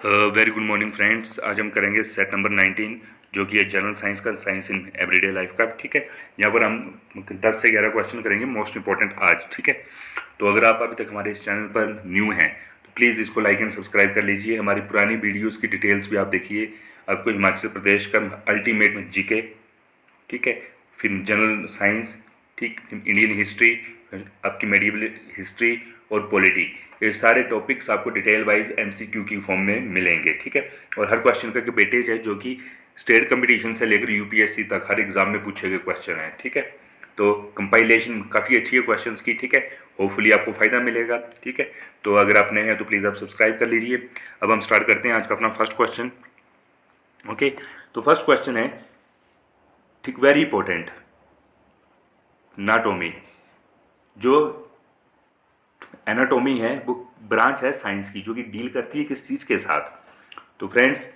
Very good morning friends. आज हम करेंगे सेट नंबर 19 जो कि है जनरल साइंस का, साइंस इन एवरीडे लाइफ का। ठीक है, यहाँ पर हम 10 से 11 क्वेश्चन करेंगे, मोस्ट इंपॉर्टेंट आज। ठीक है, तो अगर आप अभी तक हमारे इस चैनल पर न्यू हैं तो प्लीज़ इसको लाइक एंड सब्सक्राइब कर लीजिए। हमारी पुरानी वीडियोज़ की डिटेल्स भी आप देखिए। आपको हिमाचल प्रदेश का अल्टीमेट में जीके, ठीक है, फिर जनरल साइंस, ठीक, इंडियन हिस्ट्री, आपकी मेडिवल हिस्ट्री और पॉलिटी, ये सारे टॉपिक्स आपको डिटेल वाइज एमसीक्यू की फॉर्म में मिलेंगे। ठीक है, और हर क्वेश्चन का वेटेज है जो कि स्टेट कंपटीशन से लेकर यूपीएससी तक हर एग्जाम में पूछे गए क्वेश्चन हैं। ठीक है, तो कंपाइलेशन काफ़ी अच्छी है क्वेश्चंस की। ठीक है, होपफुली आपको फ़ायदा मिलेगा। ठीक है, तो अगर आप नए हैं तो प्लीज़ आप सब्सक्राइब कर लीजिए। अब हम स्टार्ट करते हैं आज का अपना फर्स्ट क्वेश्चन। ओके, तो फर्स्ट क्वेश्चन है, ठीक, वेरी इंपॉर्टेंट, नाटोमी। जो एनाटोमी है वो ब्रांच है साइंस की जो कि डील करती है किस चीज़ के साथ। तो फ्रेंड्स,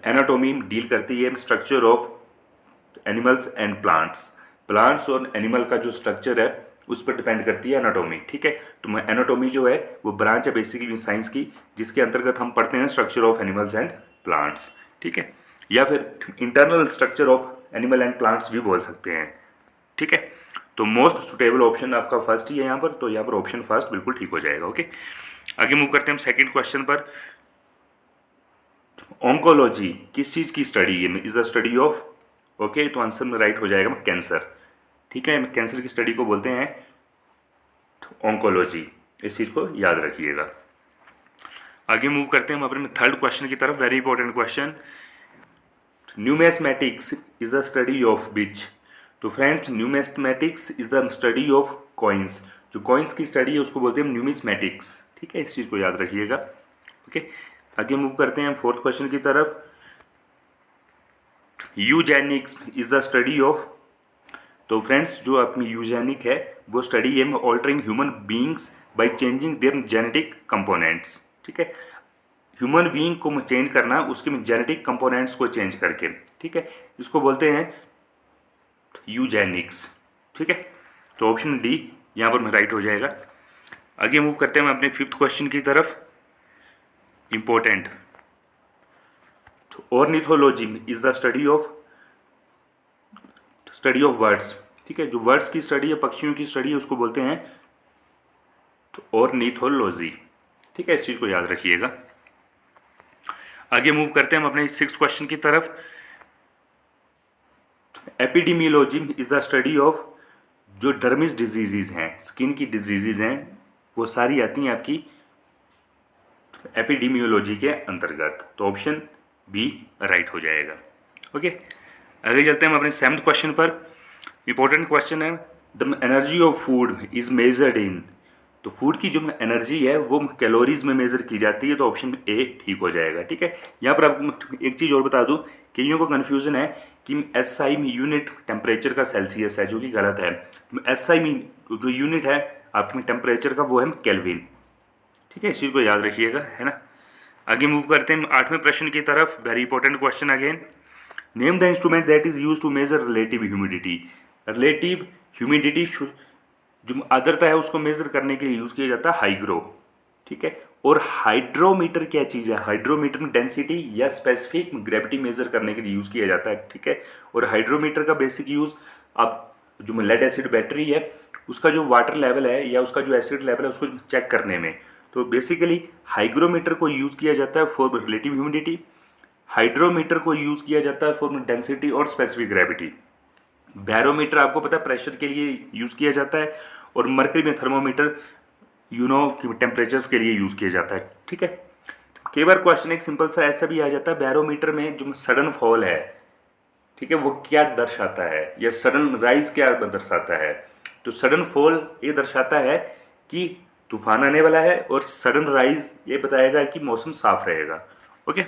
एनाटोमी डील करती है structure of animals and plants. Plants और एनिमल का जो स्ट्रक्चर है उस पर डिपेंड करती है एनाटोमी। ठीक है, तो एनाटोमी जो है वो ब्रांच है बेसिकली साइंस की जिसके अंतर्गत हम पढ़ते हैं structure of animals and plants. ठीक है, या फिर internal structure of animal and plants भी बोल सकते हैं। ठीक है, तो मोस्ट सुटेबल ऑप्शन आपका फर्स्ट ही है यहाँ पर, तो यहाँ पर ऑप्शन फर्स्ट बिल्कुल ठीक हो जाएगा। ओके, आगे मूव करते हैं हम सेकंड क्वेश्चन पर। ऑन्कोलॉजी किस चीज़ की स्टडी है? Is the study of, okay, तो आंसर में राइट हो जाएगा कैंसर। ठीक है, कैंसर की स्टडी को बोलते हैं ऑन्कोलॉजी, इस चीज़ को याद रखिएगा। आगे मूव करते हैं हम अपने थर्ड क्वेश्चन की तरफ। Very important question, numismatics is the study of which? तो friends, numismatics is the study of coins. जो कॉइन्स की स्टडी है उसको बोलते हैं न्यूमिस्मेटिक्स। ठीक है, इस चीज़ को याद रखिएगा। ओके, आगे मूव करते हैं हम फोर्थ क्वेश्चन की तरफ। Eugenix is the study of, तो फ्रेंड्स जो अपनी यूजेनिक है वो स्टडी है altering human beings by changing their genetic components. ठीक है, ह्यूमन बीइंग को चेंज करना उसके जेनेटिक कंपोनेंट्स को चेंज करके। ठीक है, इसको बोलते हैं यूजेनिक्स। ठीक है, तो ऑप्शन डी यहाँ पर राइट हो जाएगा। आगे मूव करते हैं हम अपने फिफ्थ क्वेश्चन की तरफ। Important, ornithology is the study of words. ठीक है, जो वर्ड्स की स्टडी है, पक्षियों की स्टडी है, उसको बोलते हैं ऑर्निथोलॉजी। ठीक है, इस चीज़ को याद रखिएगा। आगे मूव करते हैं हम अपने सिक्स्थ क्वेश्चन की तरफ। Epidemiology is the study of, जो डर्मिस डिजीजेज हैं, स्किन की डिजीजेज हैं, वो सारी आती हैं आपकी एपिडेमियोलॉजी के अंतर्गत। तो ऑप्शन बी राइट हो जाएगा। ओके, आगे चलते हैं हम अपने सेवंथ क्वेश्चन पर। इंपॉर्टेंट क्वेश्चन है, the energy of food is measured in. तो फूड की जो एनर्जी है वो कैलोरीज में मेजर की जाती है, तो ऑप्शन ए ठीक हो जाएगा। ठीक है, यहाँ पर आपको एक चीज़ और बता दूँ, कईयों को कन्फ्यूजन है कि एसआई में यूनिट टेम्परेचर का सेल्सियस है, जो कि गलत है। एसआई में जो यूनिट है आपके टेम्परेचर का वो है केल्विन। ठीक है, इस चीज़ को याद रखिएगा, है ना। आगे मूव करते हैं आठवें प्रश्न की तरफ। Very important question again, name the instrument that is use to measure relative humidity. Relative humidity जो आर्द्रता है उसको मेजर करने के लिए यूज किया जाता है हाइग्रो। ठीक है, और हाइड्रोमीटर क्या चीज़ है? हाइड्रोमीटर में डेंसिटी या स्पेसिफिक ग्रेविटी मेजर करने के लिए यूज किया जाता है। ठीक है, और हाइड्रोमीटर का बेसिक यूज, आप जो लेड एसिड बैटरी है उसका जो वाटर लेवल है या उसका जो एसिड लेवल है उसको चेक करने में, तो बेसिकली हाइग्रोमीटर को यूज किया जाता है फॉर रिलेटिव ह्यूमिडिटी, हाइड्रोमीटर को यूज किया जाता है फॉर डेंसिटी और स्पेसिफिक ग्रेविटी। बैरोमीटर आपको पता है प्रेशर के लिए यूज किया जाता है, और मर्करी में थर्मोमीटर टेम्परेचर्स के लिए यूज किया जाता है। ठीक है, कई बार क्वेश्चन एक सिंपल सा ऐसा भी आ जाता है, बैरोमीटर में जो सडन फॉल है, ठीक है, वो क्या दर्शाता है, या सडन राइज क्या दर्शाता है? तो सडन फॉल ये दर्शाता है कि तूफान आने वाला है, और सडन राइज ये बताएगा कि मौसम साफ रहेगा। ओके,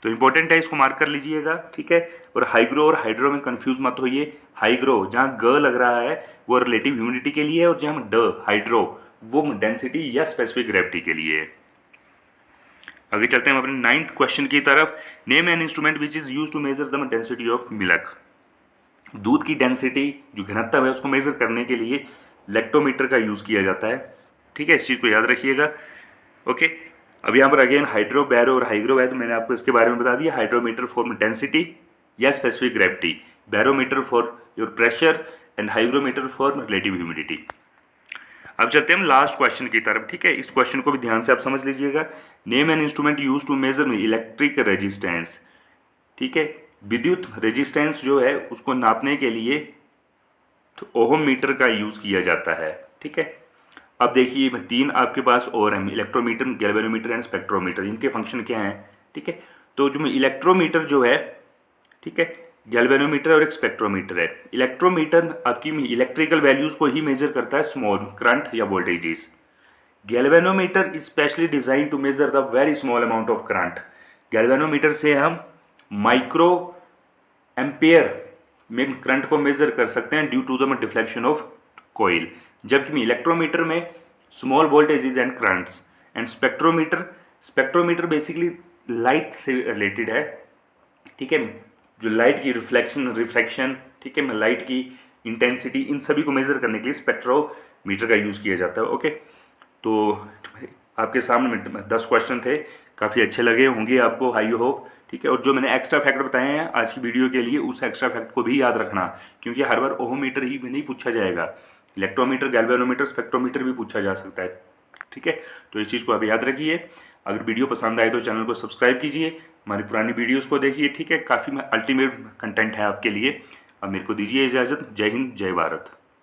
तो इंपॉर्टेंट है, इसको मार्क कर लीजिएगा। ठीक है, और हाइग्रो और हाइड्रो में कंफ्यूज मत होइए। हाइग्रो जहाँ ग लग रहा है वो रिलेटिव ह्यूमिडिटी के लिए है, और जहाँ ड हाइड्रो वो डेंसिटी या स्पेसिफिक ग्रेविटी के लिए है। आगे चलते हैं हम अपने नाइन्थ क्वेश्चन की तरफ। Name an instrument which is use to measure the density of milk. दूध की डेंसिटी जो घनत्व है उसको मेजर करने के लिए लैक्टोमीटर का यूज किया जाता है। ठीक है, इस चीज़ को याद रखिएगा। ओके, अब यहाँ पर अगेन हाइड्रो, बैरो और हाइग्रो है, तो मैंने आपको इसके बारे में बता दिया। हाइड्रोमीटर फॉर डेंसिटी या specific gravity, barometer for your pressure and hygrometer for relative humidity. अब चलते हैं हम लास्ट क्वेश्चन की तरफ, ठीक है। इस क्वेश्चन को भी ध्यान से आप समझ लीजिएगा। Name an instrument use to measure electric resistance, ठीक है। विद्युत रेजिस्टेंस जो है उसको नापने के लिए तो ओहम मीटर का यूज किया जाता है, ठीक है। अब देखिए 3 आपके पास और हैं, इलेक्ट्रोमीटर, गैल्वेनोमीटर एंड स्पेक्ट्रोमीटर। इनके फंक्शन क्या हैं, ठीक है। तो जो इलेक्ट्रोमीटर जो है, ठीक है, गैल्वेनोमीटर और एक स्पेक्ट्रोमीटर है। इलेक्ट्रोमीटर आपकी इलेक्ट्रिकल वैल्यूज को ही मेजर करता है, स्मॉल करंट या voltages. Galvanometer is specially design to measure the very small amount of current. Galvanometer से हम माइक्रो एम्पेयर में करंट को मेजर कर सकते हैं due to the deflection of coil, जबकि इलेक्ट्रोमीटर में small voltages and currents. And spectrometer basically light से रिलेटेड है, ठीक है। जो लाइट की रिफ्लेक्शन, ठीक है, लाइट की इंटेंसिटी, इन सभी को मेजर करने के लिए स्पेक्ट्रोमीटर का यूज़ किया जाता है। ओके, तो आपके सामने 10 क्वेश्चन थे, काफ़ी अच्छे लगे होंगे आपको, आई होप, ठीक है। और जो मैंने एक्स्ट्रा फैक्ट बताए हैं आज की वीडियो के लिए, उस एक्स्ट्रा फैक्ट को भी याद रखना, क्योंकि हर बार ओहोमीटर ही नहीं पूछा जाएगा, इलेक्ट्रोमीटर, गैल्वेनोमीटर, स्पेक्ट्रोमीटर भी पूछा जा सकता है, ठीक है। तो इस चीज़ को आप याद रखिए। अगर वीडियो पसंद आए तो चैनल को सब्सक्राइब कीजिए, हमारी पुरानी वीडियोस को देखिए, ठीक है। काफ़ी अल्टीमेट कंटेंट है आपके लिए। अब मेरे को दीजिए इजाज़त। जय हिंद, जय भारत।